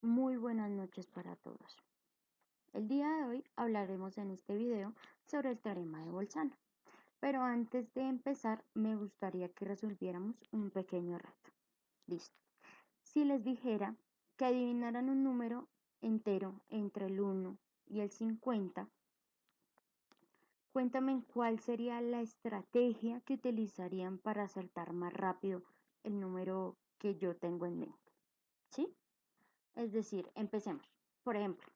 Muy buenas noches para todos. El día de hoy hablaremos en este video sobre el teorema de Bolzano. Pero antes de empezar, me gustaría que resolviéramos un pequeño reto. Listo. Si les dijera que adivinaran un número entero entre el 1 y el 50, cuéntame cuál sería la estrategia que utilizarían para saltar más rápido el número que yo tengo en mente. ¿Sí? Es decir, empecemos. Por ejemplo,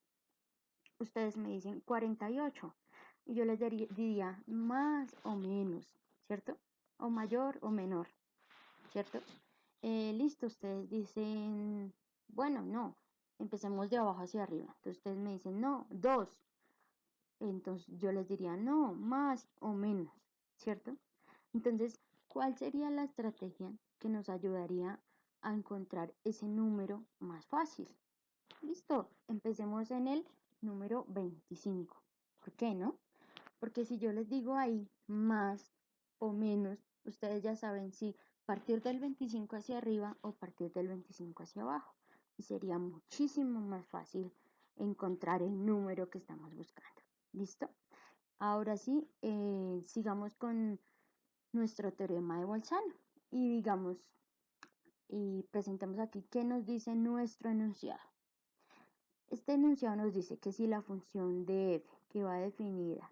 ustedes me dicen 48 y yo les diría más o menos, ¿cierto? O mayor o menor, ¿cierto? Listo, ustedes dicen, bueno, no, empecemos de abajo hacia arriba. Entonces ustedes me dicen, no, 2. Entonces yo les diría, no, más o menos, ¿cierto? Entonces, ¿cuál sería la estrategia que nos ayudaría a encontrar ese número más fácil? Listo, empecemos en el número 25. ¿Por qué no? Porque si yo les digo ahí más o menos, ustedes ya saben si partir del 25 hacia arriba o partir del 25 hacia abajo. Y sería muchísimo más fácil encontrar el número que estamos buscando. ¿Listo? Ahora sí, sigamos con nuestro teorema de Bolzano. Y digamos, y presentemos aquí qué nos dice nuestro enunciado. Este enunciado nos dice que si la función de f, que va definida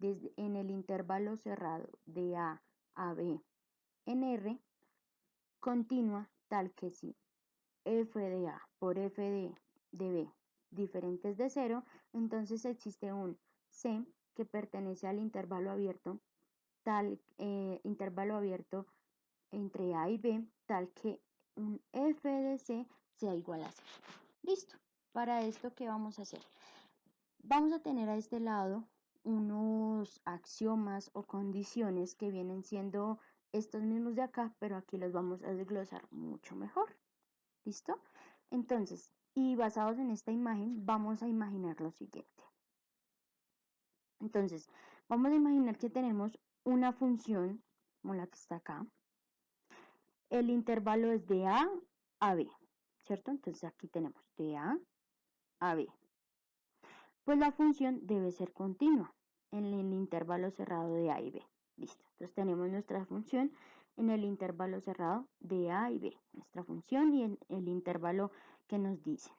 en el intervalo cerrado de a b en R, continua tal que si f de a por f de b diferentes de 0, entonces existe un c que pertenece al intervalo abierto, intervalo abierto entre a y b, tal que un f de c sea igual a 0. Listo. Para esto, ¿qué vamos a hacer? Vamos a tener a este lado unos axiomas o condiciones que vienen siendo estos mismos de acá, pero aquí los vamos a desglosar mucho mejor. ¿Listo? Entonces, y basados en esta imagen, vamos a imaginar lo siguiente. Entonces, vamos a imaginar que tenemos una función, como la que está acá. El intervalo es de a a b, ¿cierto? Entonces aquí tenemos de a b. Pues la función debe ser continua en el intervalo cerrado de a y b. Listo, entonces tenemos nuestra función en el intervalo cerrado de a y b, nuestra función y en el intervalo que nos dicen.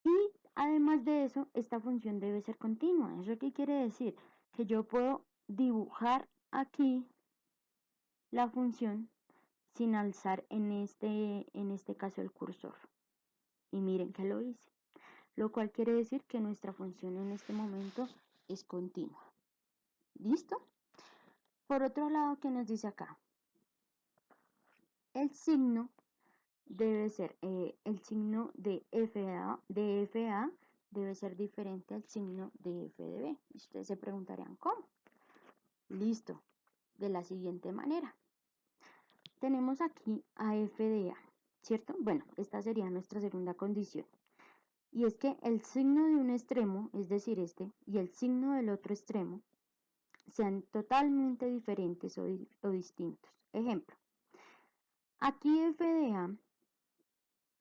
Y además de eso, esta función debe ser continua. ¿Eso qué quiere decir? Que yo puedo dibujar aquí la función sin alzar en este caso el cursor. Y miren que lo hice. Lo cual quiere decir que nuestra función en este momento es continua. ¿Listo? Por otro lado, ¿qué nos dice acá? El signo debe ser, el signo de FA debe ser diferente al signo de f de b. Y ustedes se preguntarían, ¿cómo? Listo, de la siguiente manera. Tenemos aquí a f de a, ¿cierto? Bueno, esta sería nuestra segunda condición. Y es que el signo de un extremo, es decir, este, y el signo del otro extremo, sean totalmente diferentes o distintos. Ejemplo, aquí f de a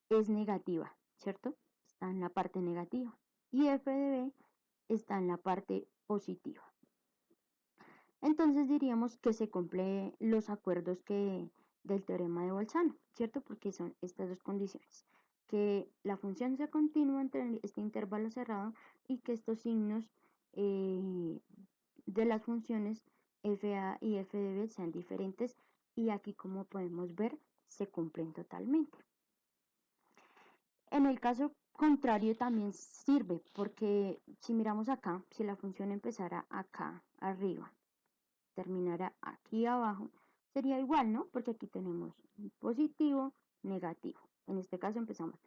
es negativa, ¿cierto? Está en la parte negativa. Y f de b está en la parte positiva. Entonces diríamos que se cumplen los acuerdos del teorema de Bolzano, ¿cierto? Porque son estas dos condiciones. Que la función sea continua entre este intervalo cerrado y que estos signos de las funciones fa y f de b sean diferentes y aquí, como podemos ver, se cumplen totalmente. En el caso contrario también sirve porque si miramos acá, si la función empezara acá arriba, terminara aquí abajo, sería igual, ¿no? Porque aquí tenemos positivo, negativo. En este caso empezamos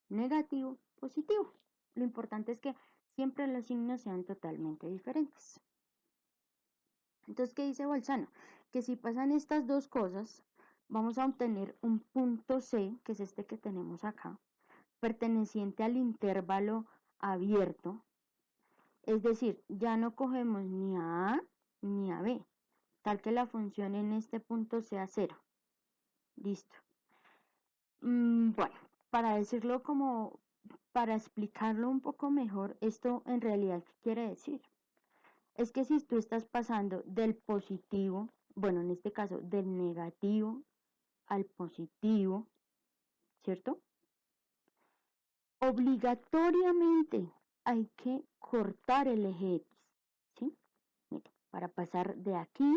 negativo, positivo. Lo importante es que siempre los signos sean totalmente diferentes. Entonces, ¿qué dice Bolzano? Que si pasan estas dos cosas, vamos a obtener un punto C, que es este que tenemos acá, perteneciente al intervalo abierto. Es decir, ya no cogemos ni a A ni a B, tal que la función en este punto sea 0. Listo. Bueno, para decirlo como, para explicarlo un poco mejor, esto en realidad, ¿qué quiere decir? Es que si tú estás pasando del positivo, bueno, en este caso, del negativo al positivo, ¿cierto? Obligatoriamente hay que cortar el eje X, ¿sí? Mira, para pasar de aquí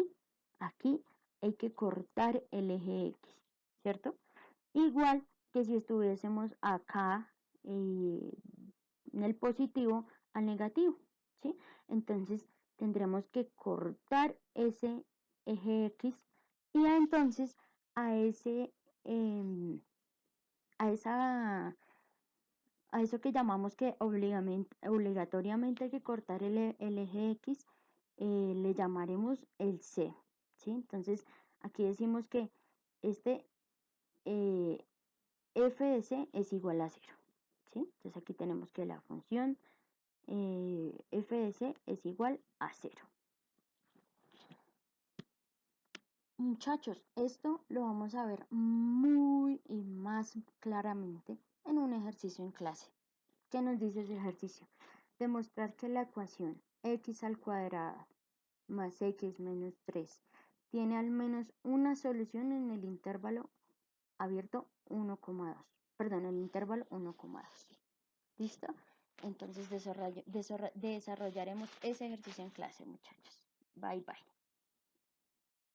a aquí hay que cortar el eje X, ¿cierto? Igual que si estuviésemos acá en el positivo al negativo, ¿sí? Entonces tendremos que cortar ese eje X y entonces a ese, a esa, a eso que llamamos que obligatoriamente hay que cortar el eje X, le llamaremos el C, ¿sí? Entonces aquí decimos que este eh, f de c es igual a 0, ¿sí? Entonces aquí tenemos que la función f de c es igual a 0. Muchachos, esto lo vamos a ver muy y más claramente en un ejercicio en clase. ¿Qué nos dice ese ejercicio? Demostrar que la ecuación x al cuadrado más x menos 3 tiene al menos una solución en el intervalo abierto 1,2. Perdón, el intervalo 1,2. ¿Listo? Entonces desarrollaremos ese ejercicio en clase, muchachos. Bye, bye.